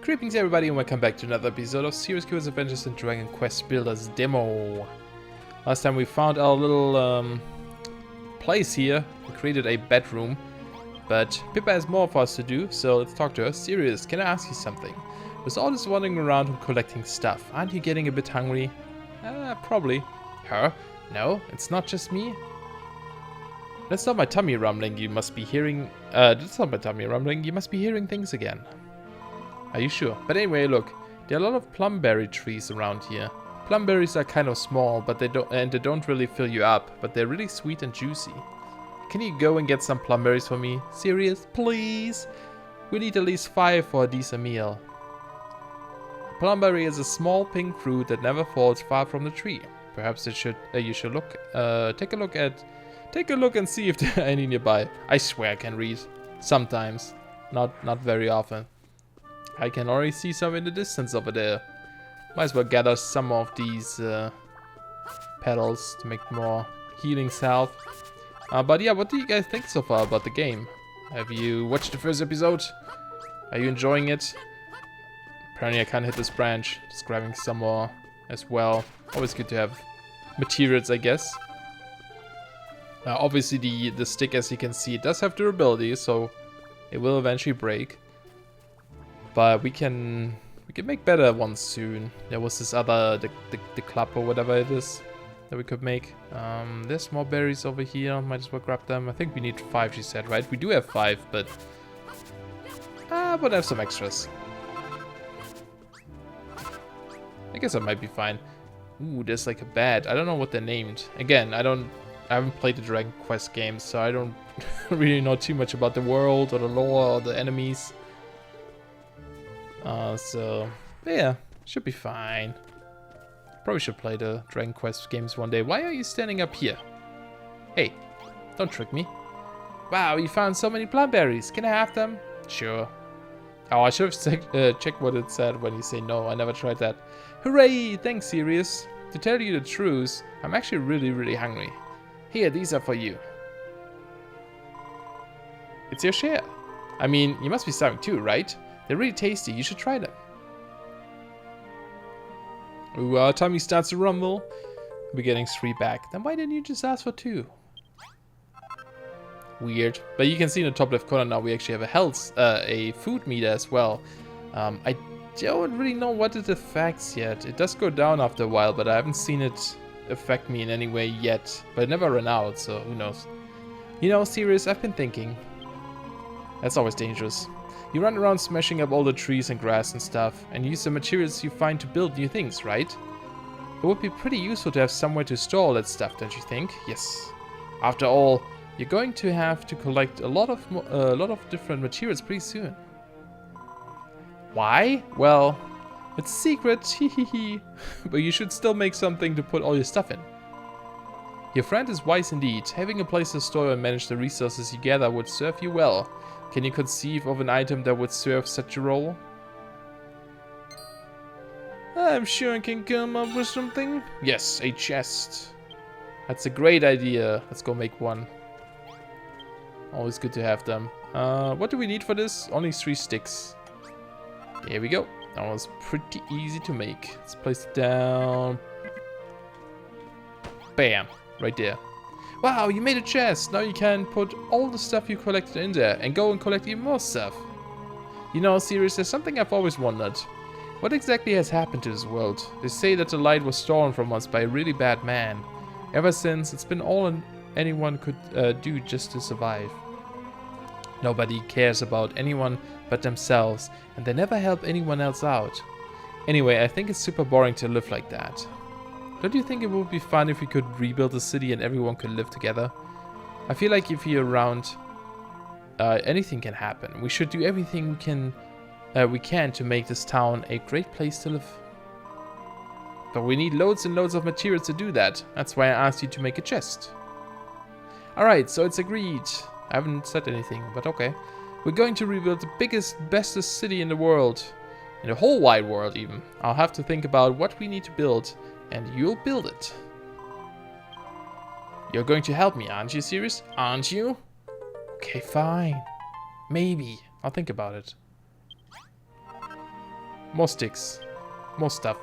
Greetings everybody and welcome back to another episode of Serious Curious Adventures in Dragon Quest Builders demo. Last time we found our little place here. We created a bedroom, but Pippa has more for us to do, so let's talk to her. Sirius, can I ask you something? With all this wandering around and collecting stuff, aren't you getting a bit hungry? Probably. Huh? No, it's not just me. That's not my tummy rumbling, you must be hearing... that's not my tummy rumbling, you must be hearing things again. Are you sure? But anyway, look, there are a lot of plumberry trees around here. Plumberries are kind of small, but they don't really fill you up, but they're really sweet and juicy. Can you go and get some plumberries for me? Serious? Please? We need at least 5 for a decent meal. Plumberry is a small pink fruit that never falls far from the tree. Perhaps you should look, take a look and see if there are any nearby. I swear I can read. Sometimes. Not very often. I can already see some in the distance over there. Might as well gather some of these petals to make more healing salve. But yeah, what do you guys think so far about the game? Have you watched the first episode? Are you enjoying it? Apparently I can't hit this branch. Just grabbing some more as well. Always good to have materials, I guess. Obviously the stick, as you can see, it does have durability, so it will eventually break. But we can make better ones soon. There was this other, the club or whatever it is that we could make. There's more berries over here. Might as well grab them. I think we need 5, she said, right? We do have 5, but I have some extras. I guess that might be fine. Ooh, there's like a bat. I don't know what they're named. Again, I haven't played the Dragon Quest games, so I don't really know too much about the world or the lore or the enemies. So yeah, should be fine. Probably should play the Dragon Quest games one day. Why are you standing up here? Hey, don't trick me. Wow, you found so many plumberries. Can I have them? Sure. Oh, I should have checked what it said when you say no. I never tried that. Hooray! Thanks, Sirius. To tell you the truth, I'm actually really hungry. Here, these are for you. It's your share. I mean, you must be starving too, right? They're really tasty. You should try them. Ooh, our tummy starts to rumble. We're getting 3 back. Then why didn't you just ask for 2? Weird. But you can see in the top left corner now we actually have a health, a food meter as well. I don't really know what it affects yet. It does go down after a while, but I haven't seen it affect me in any way yet. But it never ran out, so who knows. You know, Sirius, I've been thinking. That's always dangerous. You run around smashing up all the trees and grass and stuff, and use the materials you find to build new things, right? It would be pretty useful to have somewhere to store all that stuff, don't you think? Yes. After all, you're going to have to collect a lot of different materials pretty soon. Why? Well, it's a secret, hehehe. But you should still make something to put all your stuff in. Your friend is wise indeed. Having a place to store and manage the resources you gather would serve you well. Can you conceive of an item that would serve such a role? I'm sure I can come up with something. Yes, a chest. That's a great idea. Let's go make one. Always good to have them. What do we need for this? Only 3 sticks. There we go. That was pretty easy to make. Let's place it down. Bam. Right there. Wow, you made a chest! Now you can put all the stuff you collected in there and go and collect even more stuff. You know, Sirius, there's something I've always wondered. What exactly has happened to this world? They say that the light was stolen from us by a really bad man. Ever since, it's been all anyone could do just to survive. Nobody cares about anyone but themselves, and they never help anyone else out. Anyway, I think it's super boring to live like that. Don't you think it would be fun if we could rebuild the city and everyone could live together? I feel like if you're around, anything can happen. We should do everything we can to make this town a great place to live. But we need loads and loads of materials to do that. That's why I asked you to make a chest. Alright, so it's agreed. I haven't said anything, but okay. We're going to rebuild the biggest, bestest city in the world. In the whole wide world, even. I'll have to think about what we need to build. And you'll build it. You're going to help me, aren't you, Sirius? Aren't you? Okay, fine. Maybe. I'll think about it. More sticks. More stuff.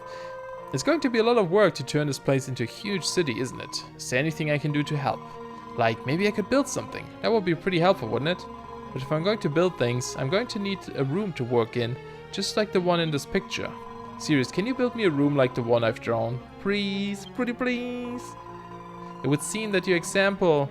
It's going to be a lot of work to turn this place into a huge city, isn't it? Is there anything I can do to help? Like, maybe I could build something. That would be pretty helpful, wouldn't it? But if I'm going to build things, I'm going to need a room to work in, just like the one in this picture. Serious, can you build me a room like the one I've drawn? Please, pretty please. It would seem that your example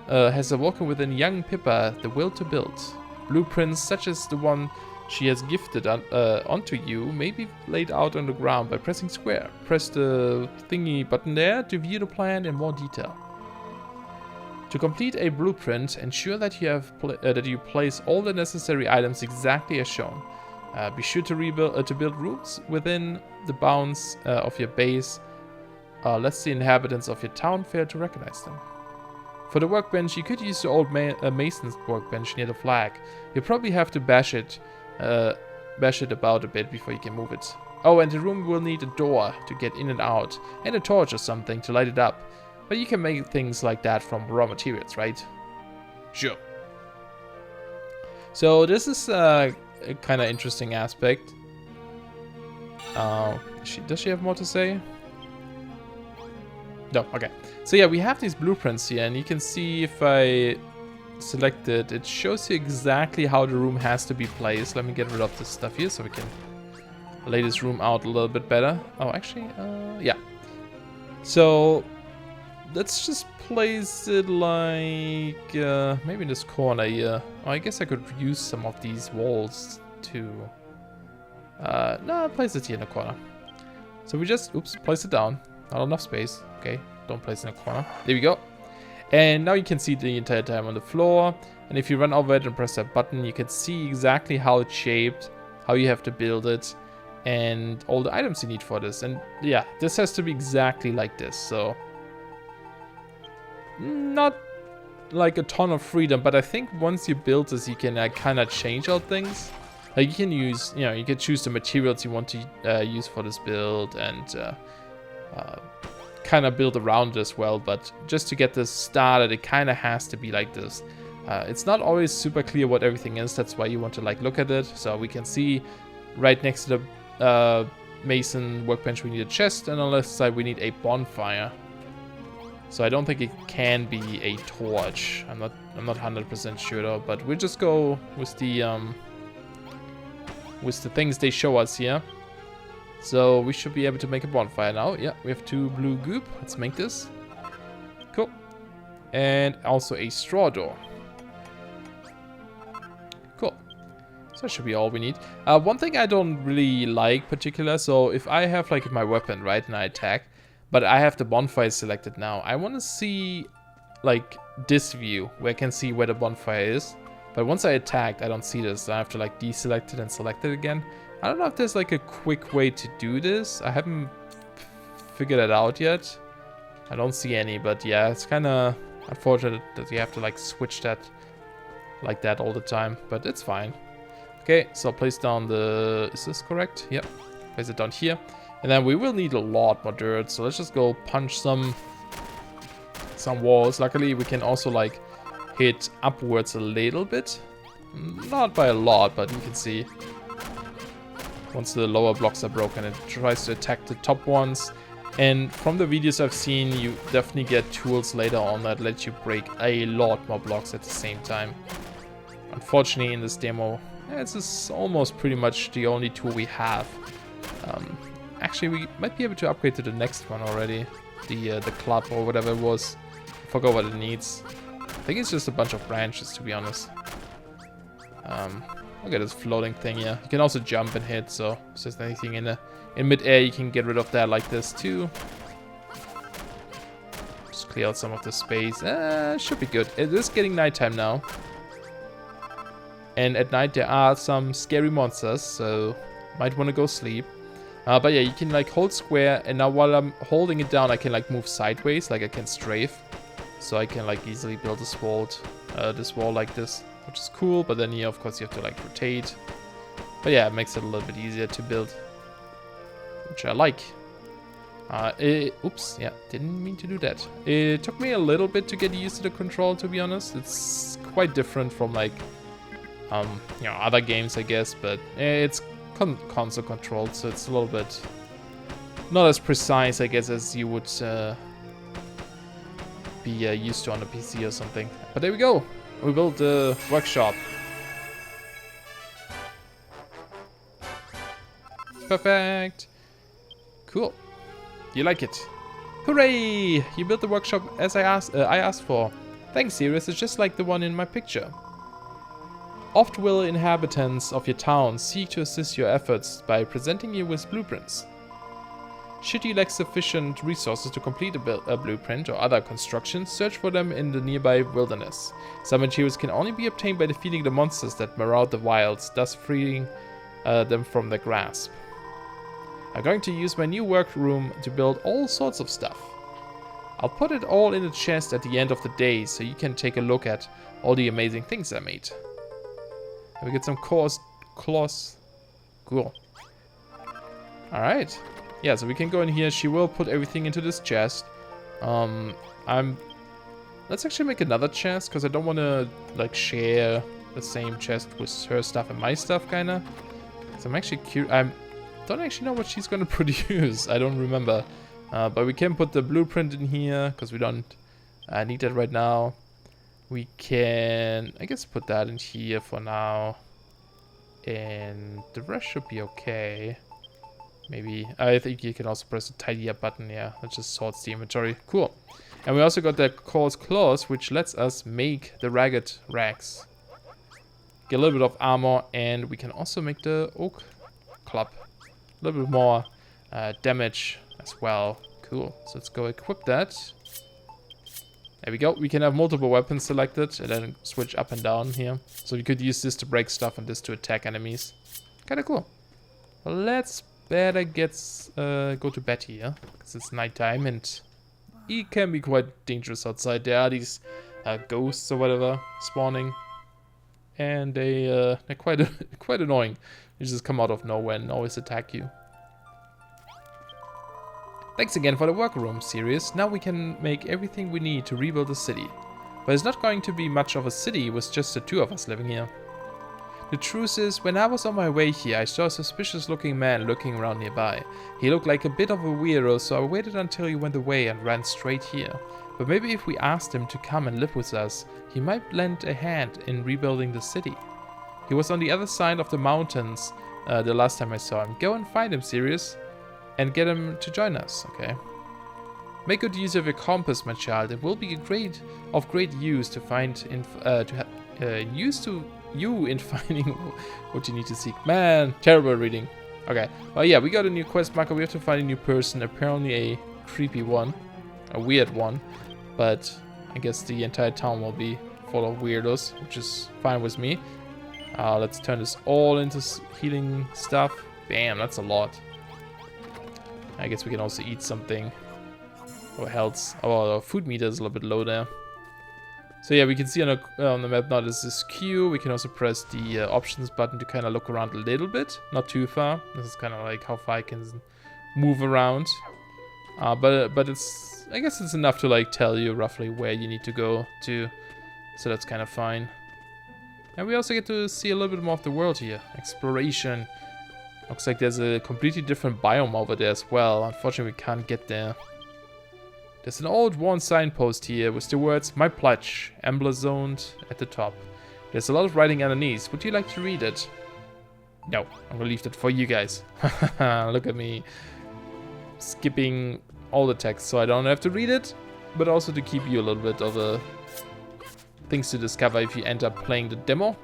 has awoken within young Pippa the will to build. Blueprints such as the one she has gifted onto you may be laid out on the ground by pressing square. Press the thingy button there to view the plan in more detail. To complete a blueprint, ensure that you place all the necessary items exactly as shown. Be sure to build rooms within the bounds of your base, lest the inhabitants of your town fail to recognize them. For the workbench, you could use the old mason's workbench near the flag. You'll probably have to bash it about a bit before you can move it. Oh, and the room will need a door to get in and out, and a torch or something to light it up. But you can make things like that from raw materials, right? Sure. So this is a kind of interesting aspect. Does she have more to say? No, okay. So yeah, we have these blueprints here, and you can see if I select it, it shows you exactly how the room has to be placed. Let me get rid of this stuff here so we can lay this room out a little bit better. Oh, actually, yeah. So let's just place it like maybe in this corner here. Oh, I guess I could use some of these walls to no, place it here in the corner. So we just place it down. Not enough space. Okay, don't place it in the corner. There we go. And now you can see the entire time on the floor. And if you run over it and press that button, you can see exactly how it's shaped, how you have to build it, and all the items you need for this. And yeah, this has to be exactly like this. So not like a ton of freedom, but I think once you build this, you can kind of change out things. Like you can use, you can choose the materials you want to use for this build, and kind of build around it as well. But just to get this started, it kind of has to be like this. It's not always super clear what everything is. That's why you want to like look at it. So we can see right next to the mason workbench we need a chest, and on the left side we need a bonfire. So I don't think it can be a torch. I'm not 100% sure though, but we'll just go with the things they show us here. So we should be able to make a bonfire now. Yeah, we have 2 blue goop. Let's make this. Cool. And also a straw door. Cool. So that should be all we need. One thing I don't really like particular, so if I have like my weapon, right, and I attack, but I have the bonfire selected now, I want to see like this view where I can see where the bonfire is. But once I attacked, I don't see this. I have to like deselect it and select it again. I don't know if there's like a quick way to do this. I haven't figured it out yet. I don't see any, but yeah, it's kind of unfortunate that you have to like switch that like that all the time, but it's fine. Okay, so place down the, is this correct? Yep, place it down here. And then we will need a lot more dirt, so let's just go punch some walls. Luckily, we can also like hit upwards a little bit. Not by a lot, but you can see once the lower blocks are broken, it tries to attack the top ones. And from the videos I've seen, you definitely get tools later on that let you break a lot more blocks at the same time. Unfortunately, in this demo, this is almost pretty much the only tool we have. Actually, we might be able to upgrade to the next one already. The club or whatever it was. I forgot what it needs. I think it's just a bunch of branches, to be honest. Look at this floating thing here. You can also jump and hit, so if there's anything in mid-air, you can get rid of that like this too. Just clear out some of the space. Should be good. It is getting nighttime now. And at night there are some scary monsters, so might want to go sleep. But yeah, you can like hold square, and now while I'm holding it down, I can like move sideways, like I can strafe. So I can like easily build this wall like this, which is cool. But then here, of course, you have to like rotate. But yeah, it makes it a little bit easier to build, which I like. Oops, yeah, didn't mean to do that. It took me a little bit to get used to the control, to be honest. It's quite different from like, other games, I guess, but it's console controlled, so it's a little bit not as precise, I guess, as you would be used to on a PC or something. But there we go. We built the workshop. Perfect. Cool. You like it? Hooray! You built the workshop as I asked for. Thanks, Sirius. It's just like the one in my picture. Oft will inhabitants of your town seek to assist your efforts by presenting you with blueprints. Should you lack sufficient resources to complete a blueprint or other constructions, search for them in the nearby wilderness. Some materials can only be obtained by defeating the monsters that maraud the wilds, thus freeing them from their grasp. I'm going to use my new workroom to build all sorts of stuff. I'll put it all in a chest at the end of the day so you can take a look at all the amazing things I made. And we get some coarse cloth. Cool. Alright. Yeah, so we can go in here. She will put everything into this chest. Let's actually make another chest, because I don't want to, like, share the same chest with her stuff and my stuff, kind of. So I'm actually curious. I don't actually know what she's going to produce. I don't remember. But we can put the blueprint in here, because we don't need that right now. We can, I guess, put that in here for now. And the rest should be okay. Maybe. I think you can also press the tidy up button. Yeah, that just sorts the inventory. Cool. And we also got the coarse claws, which lets us make the ragged rags. Get a little bit of armor, and we can also make the oak club. A little bit more damage as well. Cool. So let's go equip that. There we go. We can have multiple weapons selected and then switch up and down here. So we could use this to break stuff and this to attack enemies. Kind of cool. Well, let's better go to bed here, because it's nighttime and it can be quite dangerous outside. There are these ghosts or whatever spawning, and they're quite annoying. They just come out of nowhere and always attack you. Thanks again for the workroom, Sirius. Now we can make everything we need to rebuild the city. But it's not going to be much of a city with just the two of us living here. The truth is, when I was on my way here, I saw a suspicious looking man lurking around nearby. He looked like a bit of a weirdo, so I waited until he went away and ran straight here. But maybe if we asked him to come and live with us, he might lend a hand in rebuilding the city. He was on the other side of the mountains the last time I saw him. Go and find him, Sirius, and get him to join us, okay? Make good use of your compass, my child. It will be of great use to find you in finding what you need to seek. Man, terrible reading. Okay, well, yeah, we got a new quest marker. We have to find a new person, apparently a creepy one, a weird one, but I guess the entire town will be full of weirdos, which is fine with me. Let's turn this all into healing stuff. Bam, that's a lot. I guess we can also eat something. Or health. Oh, our food meter is a little bit low there. So yeah, we can see on the map now there's this queue. We can also press the options button to kind of look around a little bit. Not too far. This is kind of like how far I can move around. But it's, I guess it's enough to like tell you roughly where you need to go to. So that's kind of fine. And we also get to see a little bit more of the world here. Exploration. Looks like there's a completely different biome over there as well. Unfortunately, we can't get there. There's an old worn signpost here with the words, "My pledge," emblazoned at the top. There's a lot of writing underneath. Would you like to read it? No, I'm gonna leave that for you guys. Look at me skipping all the text so I don't have to read it, but also to keep you a little bit of things to discover if you end up playing the demo.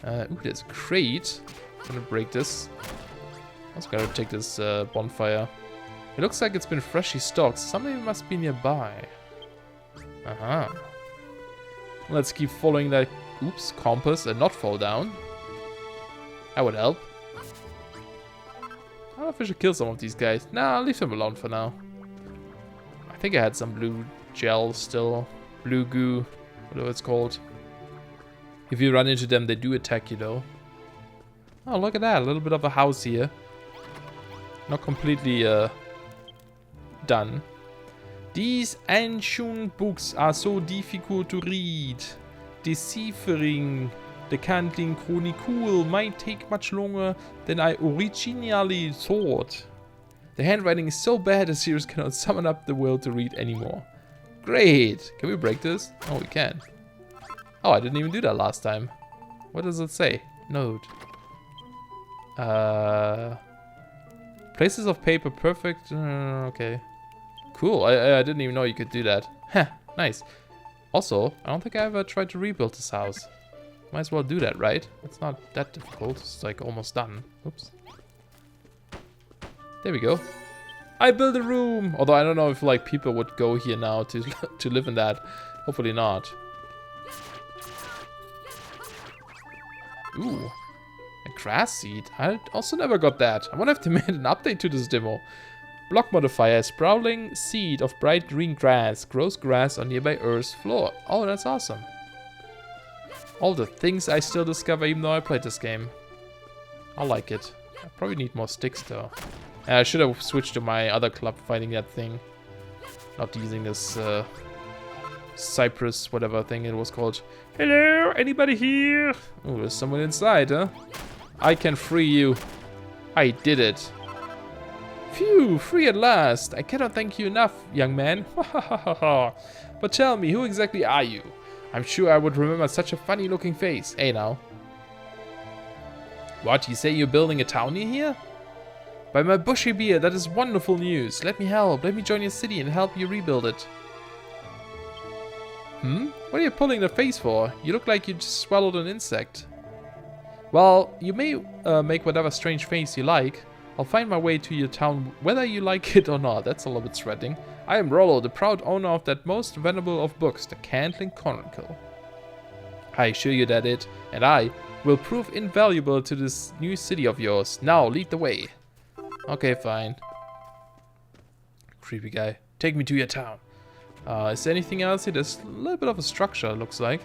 Ooh, there's a crate. I'm gonna break this. I was gonna take this bonfire. It looks like it's been freshly stocked. Somebody must be nearby. Uh-huh. Let's keep following that, oops, compass and not fall down. That would help. I don't know if I should kill some of these guys. Nah, I'll leave them alone for now. I think I had some blue gel still. Blue goo, whatever it's called. If you run into them, they do attack you though. Oh, look at that. A little bit of a house here. Not completely done. These ancient books are so difficult to read. Deciphering the Canting Chronicle might take much longer than I originally thought. The handwriting is so bad the series cannot summon up the will to read anymore. Great! Can we break this? Oh, we can. Oh, I didn't even do that last time. What does it say? Note. Places of paper perfect. Okay. Cool. I didn't even know you could do that. Heh. Nice. Also, I don't think I ever tried to rebuild this house. Might as well do that, right? It's not that difficult. It's like almost done. Oops. There we go. I built a room! Although I don't know if like people would go here now to to live in that. Hopefully not. Ooh. A grass seed. I also never got that. I wonder if they made an update to this demo. Block modifier. Sprouting seed of bright green grass. Grows grass on nearby Earth's floor. Oh, that's awesome. All the things I still discover even though I played this game. I like it. I probably need more sticks though. I should have switched to my other club fighting that thing. Not using this Cypress, whatever thing it was called. Hello, anybody here? Oh, there's someone inside, huh? I can free you. I did it. Phew, free at last. I cannot thank you enough, young man. But tell me, who exactly are you? I'm sure I would remember such a funny looking face. Hey now. What, you say you're building a town near here? By my bushy beard, that is wonderful news. Let me help. Let me join your city and help you rebuild it. What are you pulling the face for? You look like you just swallowed an insect. Well, you may make whatever strange face you like. I'll find my way to your town whether you like it or not. That's a little bit threatening. I am Rollo, the proud owner of that most venerable of books, the Cantling Chronicle. I assure you that it, and I, will prove invaluable to this new city of yours. Now, lead the way. Okay, fine. Creepy guy. Take me to your town. Is there anything else here? There's a little bit of a structure, it looks like.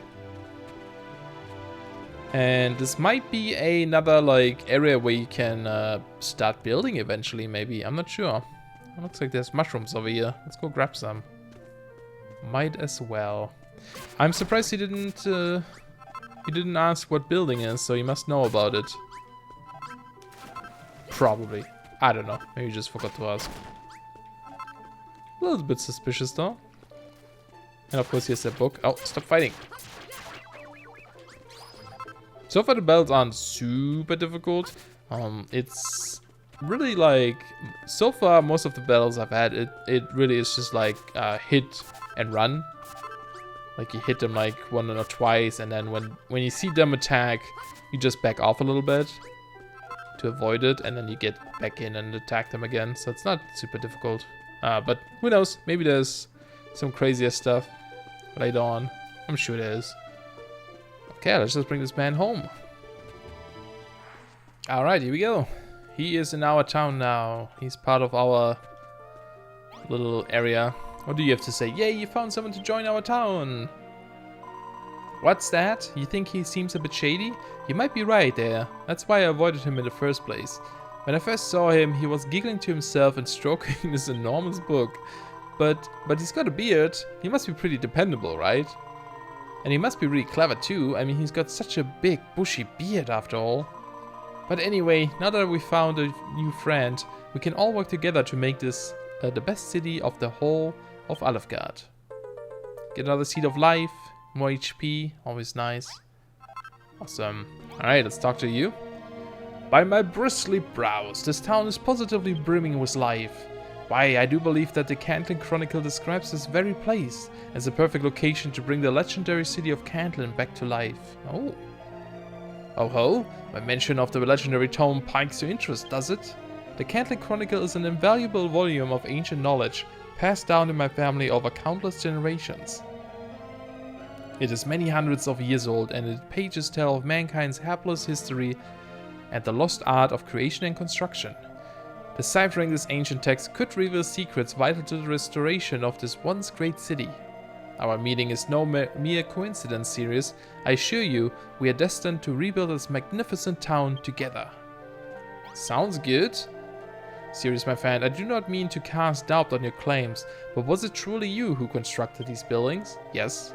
And this might be another, like, area where you can start building eventually, maybe. I'm not sure. It looks like there's mushrooms over here. Let's go grab some. Might as well. I'm surprised he didn't ask what building is, so he must know about it. Probably. I don't know. Maybe he just forgot to ask. A little bit suspicious, though. And of course, here's that book. Oh, stop fighting. So far, the battles aren't super difficult. It's really like... So far, most of the battles I've had, it really is just like hit and run. Like, you hit them like one or twice, and then when you see them attack, you just back off a little bit to avoid it, and then you get back in and attack them again. So it's not super difficult. But who knows? Maybe there's some crazier stuff later on. I'm sure there is. Okay, let's just bring this man home. Alright, here we go. He is in our town now. He's part of our little area. What do you have to say? Yay, you found someone to join our town. What's that? You think he seems a bit shady? You might be right there. That's why I avoided him in the first place. When I first saw him, he was giggling to himself and stroking this enormous book. But he's got a beard. He must be pretty dependable, right? And he must be really clever too. I mean, he's got such a big, bushy beard after all. But anyway, now that we found a new friend, we can all work together to make this the best city of the whole of Alefgard. Get another seed of life, more HP, always nice. Awesome. Alright, let's talk to you. By my bristly brows, this town is positively brimming with life. Why, I do believe that the Cantlin Chronicle describes this very place as a perfect location to bring the legendary city of Cantlin back to life. Oh. Oh ho, my mention of the legendary tome piques your interest, does it? The Cantlin Chronicle is an invaluable volume of ancient knowledge, passed down in my family over countless generations. It is many hundreds of years old, and its pages tell of mankind's hapless history and the lost art of creation and construction. Deciphering this ancient text could reveal secrets vital to the restoration of this once great city. Our meeting is no mere coincidence, Sirius. I assure you, we are destined to rebuild this magnificent town together. Sounds good. Sirius, my friend, I do not mean to cast doubt on your claims, but was it truly you who constructed these buildings? Yes.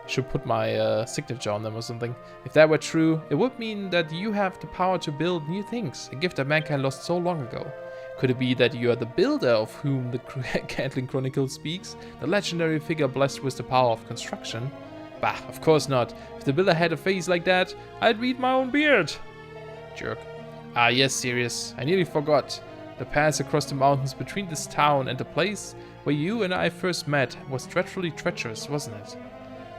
Should put my signature on them or something. If that were true, it would mean that you have the power to build new things, a gift that mankind lost so long ago. Could it be that you are the builder of whom the Cantling Chronicle speaks? The legendary figure blessed with the power of construction? Bah, of course not. If the builder had a face like that, I'd read my own beard. Jerk. Ah yes, Sirius. I nearly forgot. The pass across the mountains between this town and the place where you and I first met was dreadfully treacherous, wasn't it?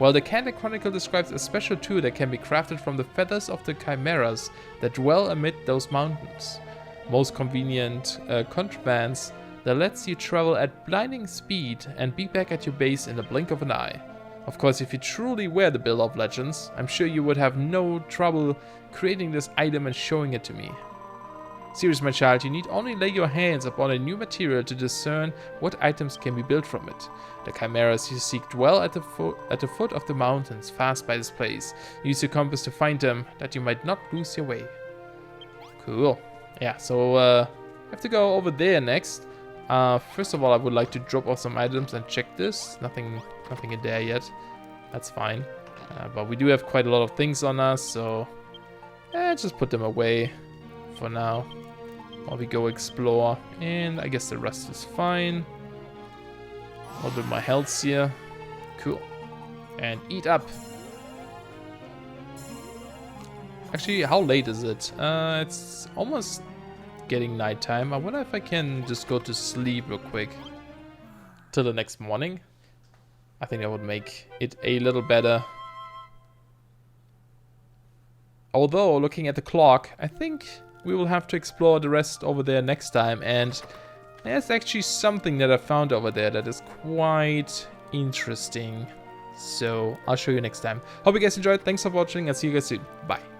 Well, the Candle Chronicle describes a special tool that can be crafted from the feathers of the chimeras that dwell amid those mountains. Most convenient contrabands that lets you travel at blinding speed and be back at your base in the blink of an eye. Of course, if you truly were the Builder of Legends, I'm sure you would have no trouble creating this item and showing it to me. Sirius, my child, you need only lay your hands upon a new material to discern what items can be built from it. The chimeras you seek dwell at the foot of the mountains, fast by this place. Use your compass to find them, that you might not lose your way. Cool. Yeah, so I have to go over there next. First of all, I would like to drop off some items and check this. Nothing in there yet. That's fine. But we do have quite a lot of things on us, so just put them away for now while we go explore. And I guess the rest is fine. A little bit of my health here. Cool. And eat up. Actually, how late is it? It's almost getting nighttime. I wonder if I can just go to sleep real quick till the next morning. I think that would make it a little better. Although, looking at the clock, I think we will have to explore the rest over there next time. And there's actually something that I found over there that is quite interesting. So I'll show you next time. Hope you guys enjoyed. Thanks for watching and see you guys soon. Bye.